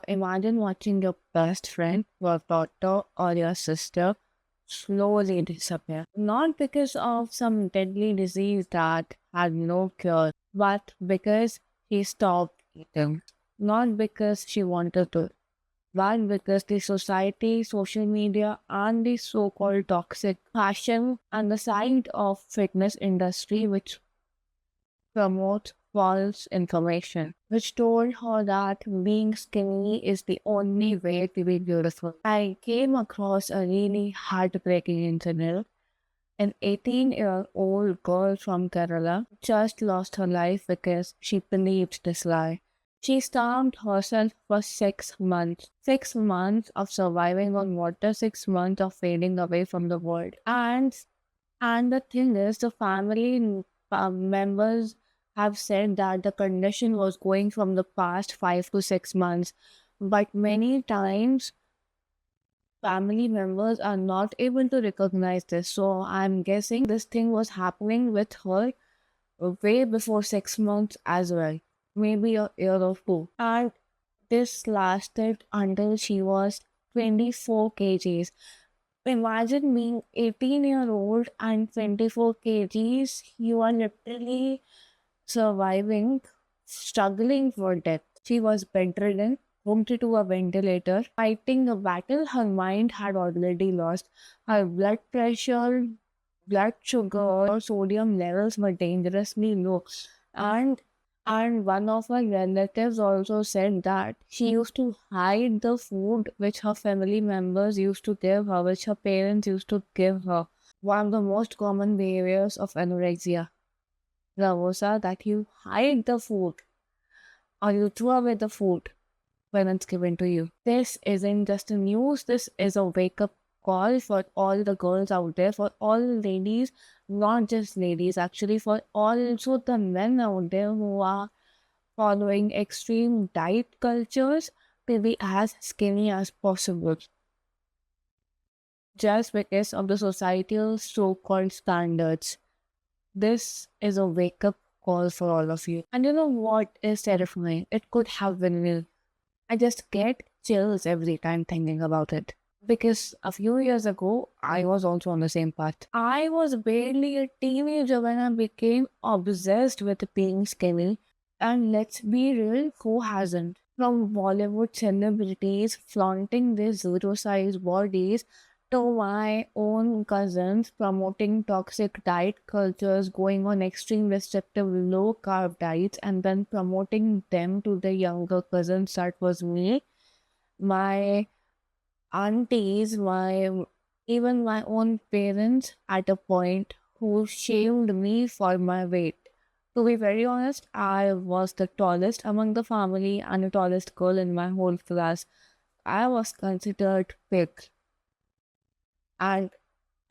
imagine watching your best friend, your daughter, or your sister slowly disappear. Not because of some deadly disease that had no cure, but because she stopped eating. Not because she wanted to, but because the society, social media, and the so-called toxic fashion and the side of fitness industry which promote false information, which told her that being skinny is the only way to be beautiful. I came across a really heartbreaking incident. An 18-year-old girl from Kerala just lost her life because she believed this lie. She starved herself for 6 months. 6 months of surviving on water, 6 months of fading away from the world. And the thing is, the family members have said that the condition was going from the past 5 to 6 months. But many times, family members are not able to recognize this. So I'm guessing this thing was happening with her way before 6 months as well, maybe a year or two. And this lasted until she was 24 kgs. Imagine being 18-year-old and 24 kgs. You are literally surviving, struggling for death. She was bedridden, hooked to a ventilator, fighting a battle her mind had already lost. Her blood pressure, blood sugar, sodium levels were dangerously low. And and one of her relatives also said that she used to hide the food which her family members used to give her, which her parents used to give her. One of the most common behaviors of anorexia nervosa, that you hide the food or you throw away the food when it's given to you. This isn't just a news, this is a wake up call for all the girls out there, for all ladies, not just ladies, actually, for also the men out there who are following extreme diet cultures to be as skinny as possible just because of the societal so called standards. This is a wake up call for all of you. And you know what is terrifying? It could have been me. I just get chills every time thinking about it. Because a few years ago, I was also on the same path. I was barely a teenager when I became obsessed with being skinny. And let's be real, who hasn't? From Bollywood celebrities flaunting their zero size bodies to my own cousins promoting toxic diet cultures, going on extreme restrictive low carb diets, and then promoting them to the younger cousins. That was me. My aunties, my even my own parents at a point who shamed me for my weight. To be very honest, I was the tallest among the family and the tallest girl in my whole class. I was considered big. And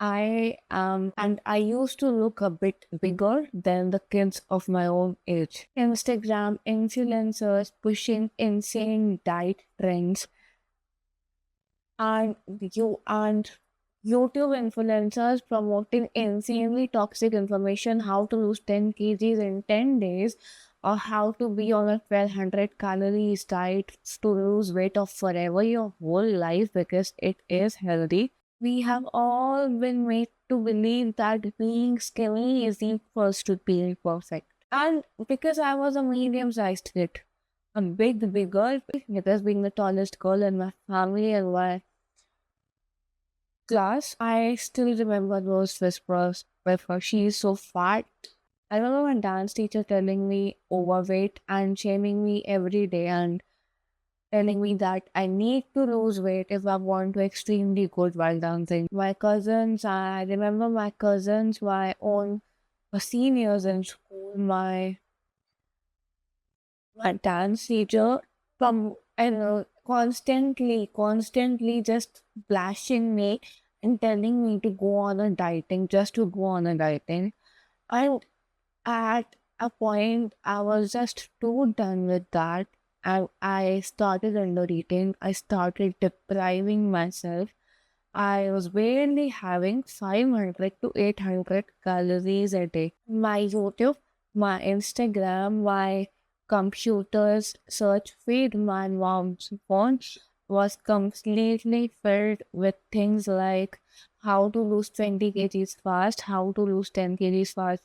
I used to look a bit bigger than the kids of my own age. Instagram influencers pushing insane diet trends and YouTube influencers promoting insanely toxic information, how to lose 10 kgs in 10 days, or how to be on a 1200 calories diet to lose weight of forever your whole life because it is healthy. We have all been made to believe that being skinny is equals to being perfect. And because I was a medium-sized kid, a big girl, because being the tallest girl in my family and my class, I still remember those whispers with her. She is so fat. I remember my dance teacher telling me overweight and shaming me every day and telling me that I need to lose weight if I want to extremely good while dancing. My cousins, I remember my cousins, my own seniors in school, my dance teacher from constantly just bashing me and telling me to go on a dieting, just to go on a dieting. And at a point, I was just too done with that. I started under eating. I started depriving myself. I was barely having 500 to 800 calories a day. My YouTube, my Instagram, my computers search feed, my mom's phone was completely filled with things like how to lose 20 kgs fast, how to lose 10 kgs fast.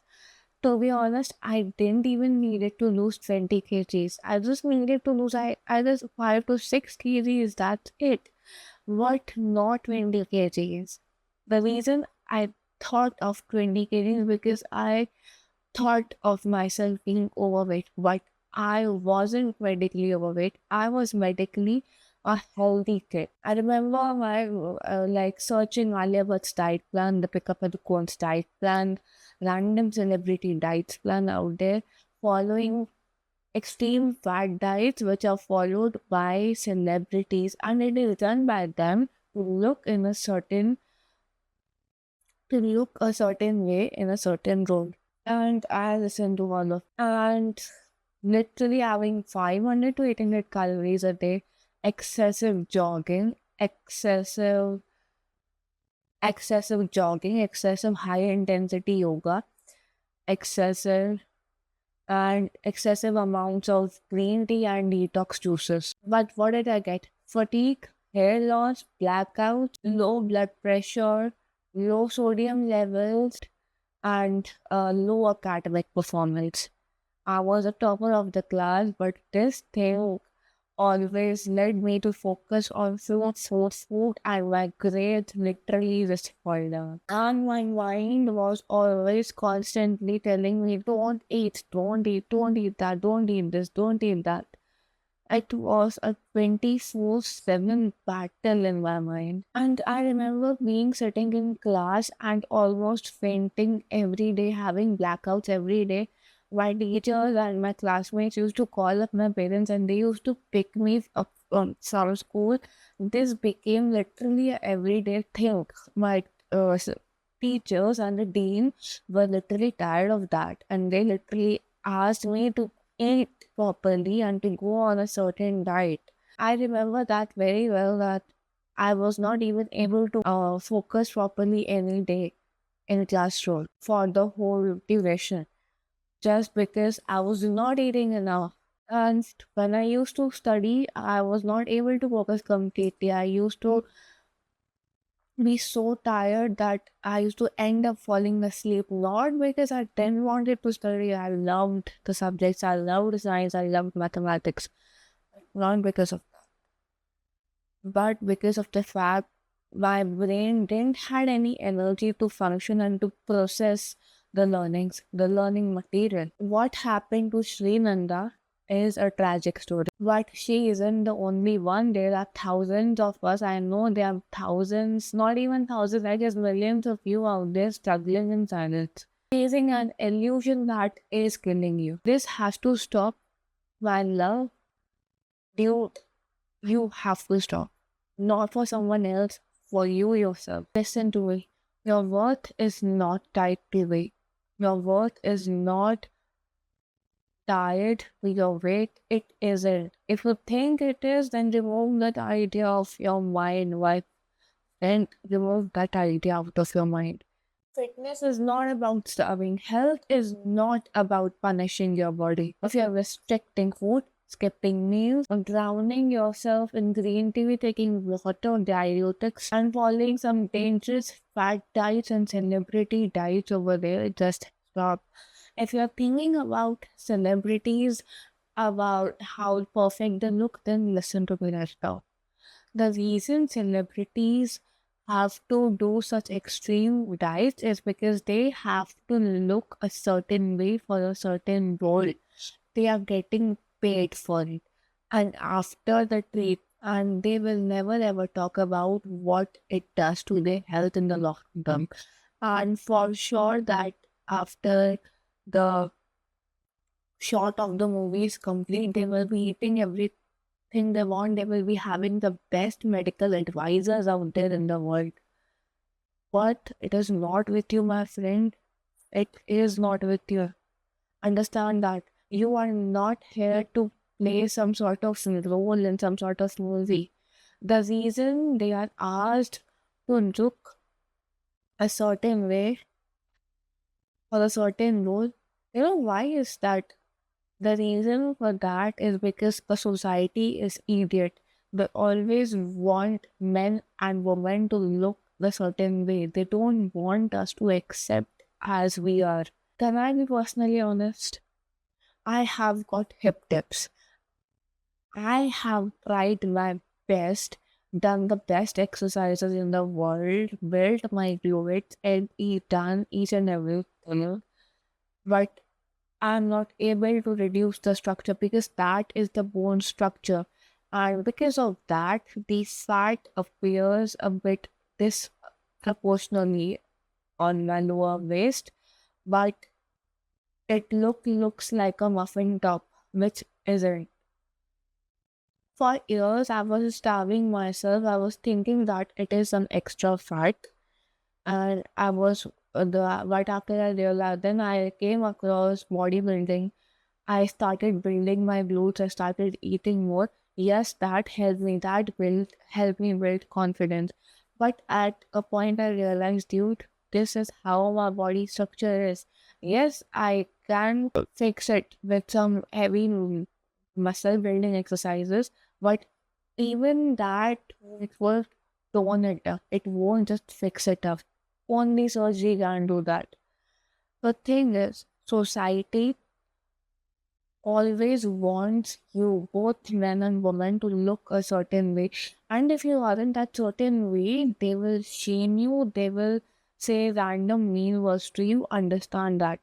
To be honest, I didn't even needed to lose 20 kgs. I just needed to lose I just 5 to 6 kgs. That's it. What not 20 kgs? The reason I thought of 20 kgs because I thought of myself being overweight, but I wasn't medically overweight. I was medically a healthy kid. I remember my like searching Alia Bhatt's diet plan, the Pickup at the Cones diet plan, random celebrity diets plan out there, following extreme fat diets which are followed by celebrities, and it is done by them to look in a certain to look a certain way in a certain role. And I listen to all of and literally having 500 to 800 calories a day, excessive jogging, excessive high intensity yoga, excessive excessive amounts of green tea and detox juices. But what did I get? Fatigue, hair loss, blackouts, low blood pressure, low sodium levels, and low academic performance. I was a topper of the class, but this thing always led me to focus on food, and my grades literally just fall down. And my mind was always constantly telling me, don't eat that, don't eat this, don't eat that. It was a 24/7 battle in my mind. And I remember being sitting in class and almost fainting every day, having blackouts every day. My teachers and my classmates used to call up my parents and they used to pick me up from school. This became literally an everyday thing. My teachers and the dean were literally tired of that, and they literally asked me to eat properly and to go on a certain diet. I remember that very well, that I was not even able to focus properly any day in classroom for the whole duration just because I was not eating enough. And when I used to study, I was not able to focus completely. I used to be so tired that I used to end up falling asleep. Not because I didn't want it to study. I loved the subjects. I loved science. I loved mathematics. Not because of that, but because of the fact my brain didn't had any energy to function and to process the learning material. What happened to Srinanda is a tragic story. But she isn't the only one. There are thousands of us. I know there are thousands, not even thousands, I guess millions of you out there struggling in silence, chasing an illusion that is killing you. This has to stop. My love, dude, you have to stop. Not for someone else, for you yourself. Listen to me. Your worth is not tied to weight. Your worth is not tied to your weight. It isn't. If you think it is, then remove that idea of your mind. Why? Then remove that idea out of your mind. Fitness is not about starving. Health is not about punishing your body. If you're restricting food, skipping meals, or drowning yourself in green tea, taking water, diuretics, and following some dangerous fat diets and celebrity diets over there, just stop. If you're thinking about celebrities, about how perfect they look, then listen to me right now. The reason celebrities have to do such extreme diets is because they have to look a certain way for a certain role. They are getting paid for it. And after the treat, and they will never ever talk about what it does to their health in the long term. And for sure that after the shot of the movie is complete, they will be eating everything they want. They will be having the best medical advisors out there in the world. But it is not with you, my friend. It is not with you. Understand that you are not here to play some sort of role in some sort of movie. The reason they are asked to look a certain way for a certain role, you know why is that? The reason for that is because the society is idiot. They always want men and women to look a certain way. They don't want us to accept as we are. Can I be personally honest? I have got hip tips. I have tried my best, done the best exercises in the world, built my glutes, and done each and everything. But I'm not able to reduce the structure because that is the bone structure. And because of that, the fat appears a bit disproportionately on my lower waist, but it looks like a muffin top, which isn't. For years, I was starving myself. I was thinking that it is some extra fat, and I was the right after I realized. Then I came across bodybuilding. I started building my glutes. I started eating more. Yes, that helped me. That built helped me build confidence. But at a point, I realized, dude, this is how my body structure is. Yes, I can fix it with some heavy muscle building exercises, but even that it will tone it up. It won't just fix it up. Only surgery can do that. The thing is, society always wants you, both men and women, to look a certain way. And if you aren't that certain way, they will shame you, they will say random mean words to you. Understand that.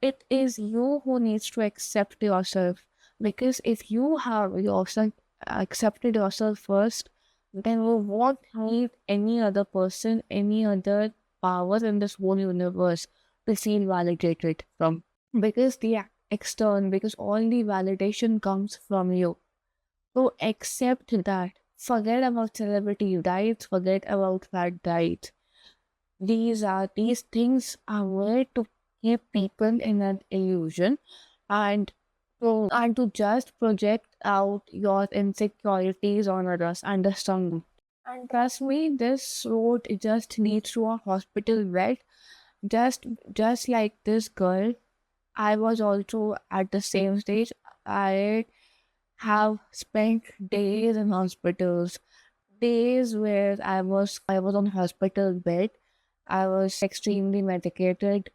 It is you who needs to accept yourself. Because if you have yourself accepted yourself first, then you won't need any other person, any other power in this whole universe to feel validated from. Because the because all the validation comes from you. So accept that. Forget about celebrity diets, forget about fat diets. These things are made to keep people in an illusion, and to just project out your insecurities on others. Understand me. And trust me, this road just leads to a hospital bed. Just just like this girl, I was also at the same stage. I have spent days in hospitals, days where I was on hospital bed. I was extremely medicated,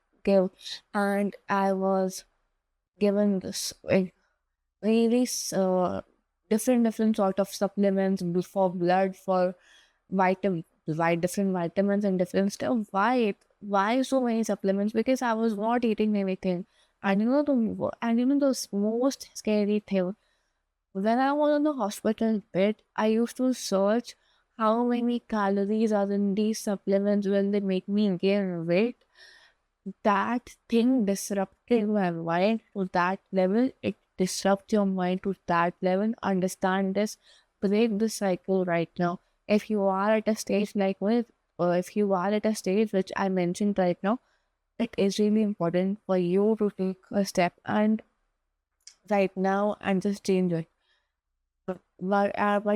and I was given this really different sort of supplements for blood, for different vitamins and different stuff. Why so many supplements? Because I was not eating anything. The most scary thing, when I was on the hospital bed, I used to search how many calories are in these supplements. Will they make me gain weight? That thing disrupted my mind to that level. It disrupts your mind to that level. Understand this. Break the cycle right now. If you are at a stage like with, or if you are at a stage which I mentioned right now, it is really important for you to take a step and right now and just change it. But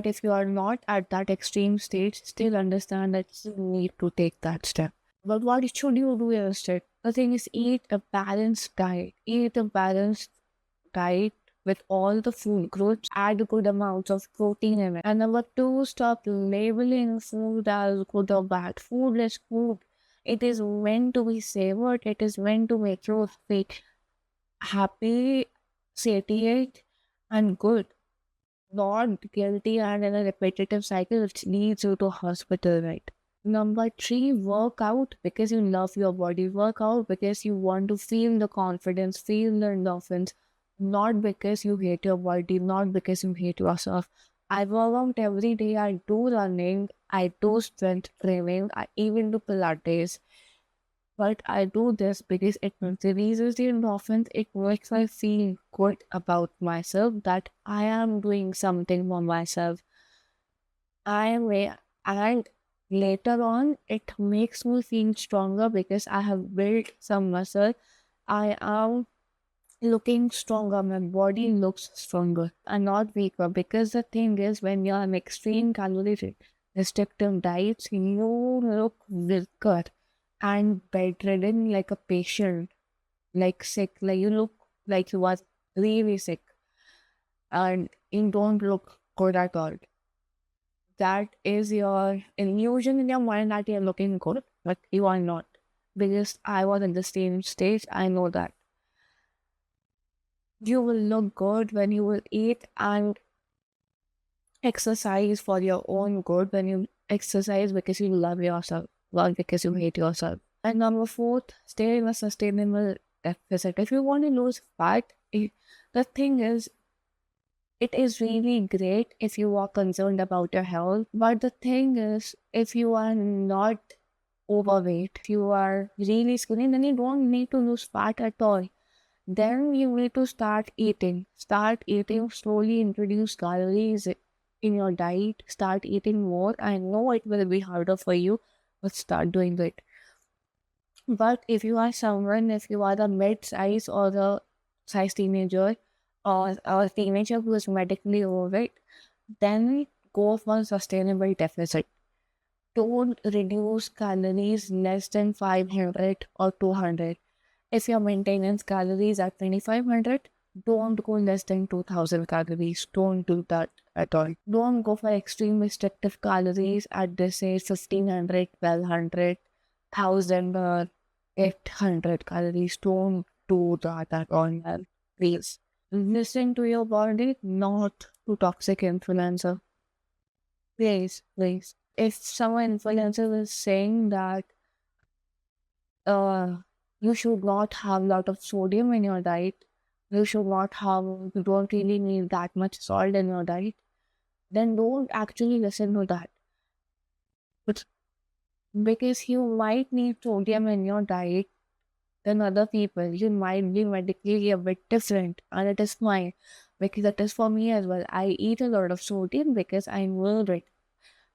if you are not at that extreme stage, still understand that you need to take that step. But what should you do instead? The thing is, eat a balanced diet. Eat a balanced diet with all the food groups. Add good amounts of protein in it. And number two, stop labeling food as good or bad. Food is food. It is meant to be savored. It is meant to make you feel happy, satiate, and good. Not guilty and in a repetitive cycle which leads you to hospital, right? Number three, work out because you love your body. Work out because you want to feel the confidence, feel the endorphins, not because you hate your body, not because you hate yourself. I work out every day. I do running, I do strength training, I even do Pilates. But I do this because it releases the endorphins. It makes me feel good about myself that I am doing something for myself. I am and later on it makes me feel stronger because I have built some muscle. I am looking stronger. My body looks stronger and not weaker. Because the thing is, when you're on extreme calorie restrictive diets, you look weaker and bedridden like a patient, like sick, like you look like you are really sick, and you don't look good at all. That is your illusion in your mind that you're looking good, but you are not. Because I was in the same stage, I know that. You will look good when you will eat and exercise for your own good, when you exercise because you love yourself, not because you hate yourself. And number fourth, stay in a sustainable deficit. If you want to lose fat, the thing is, it is really great if you are concerned about your health. But the thing is, if you are not overweight, if you are really skinny, then you don't need to lose fat at all. Then you need to start eating. Start eating slowly, introduce calories in your diet, start eating more. I know it will be harder for you, but start doing it. But if you are someone, if you are the mid-size or the size teenager, or a teenager who is medically overweight, then go for sustainable deficit. Don't reduce calories less than 500 or 200. If your maintenance calories are 2500, don't go less than 2000 calories. Don't do that at all. Don't go for extreme restrictive calories at this age 1500, 1200, 1000, or 800 calories. Don't do that at all, man. Please. Listen to your body, not to toxic influencer. Please, please. If some influencer is saying that uh, you should not have a lot of sodium in your diet, you don't really need that much salt in your diet, then don't actually listen to that. But because you might need sodium in your diet than other people, you might be medically a bit different, and it is fine because that is for me as well. I eat a lot of sodium because I know it.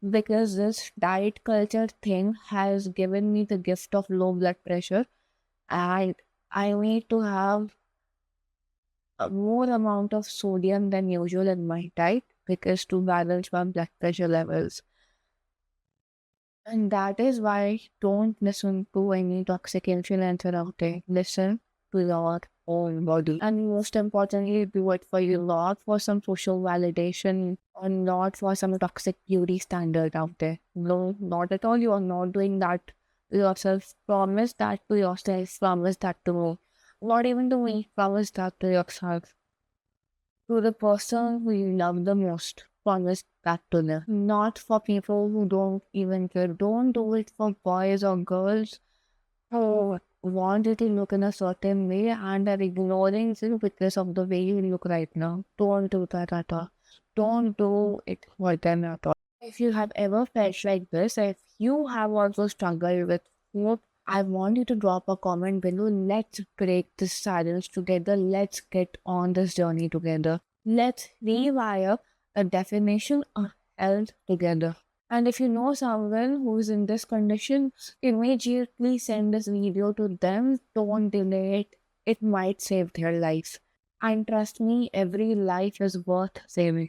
Because this diet culture thing has given me the gift of low blood pressure, and I need to have a more amount of sodium than usual in my diet because to balance my blood pressure levels. And that is why don't listen to any toxic influencer out there. Listen to your own body. And most importantly, do it for you, not for some social validation or not for some toxic beauty standard out there. No, not at all. You are not doing that to yourself. Promise that to yourself. Promise that to me. Not even to me. Promise that to yourself. To the person who you love the most. Promise that to them. Not for people who don't even care. Don't do it for boys or girls who want you to look in a certain way and are ignoring you because of the way you look right now. Don't do that at all. Don't do it for them at all. If you have ever felt like this, if you have also struggled with food, I want you to drop a comment below. Let's break this silence together. Let's get on this journey together. Let's rewire a definition of health together. And if you know someone who is in this condition, immediately send this video to them. Don't delay it. It might save their life. And trust me, every life is worth saving.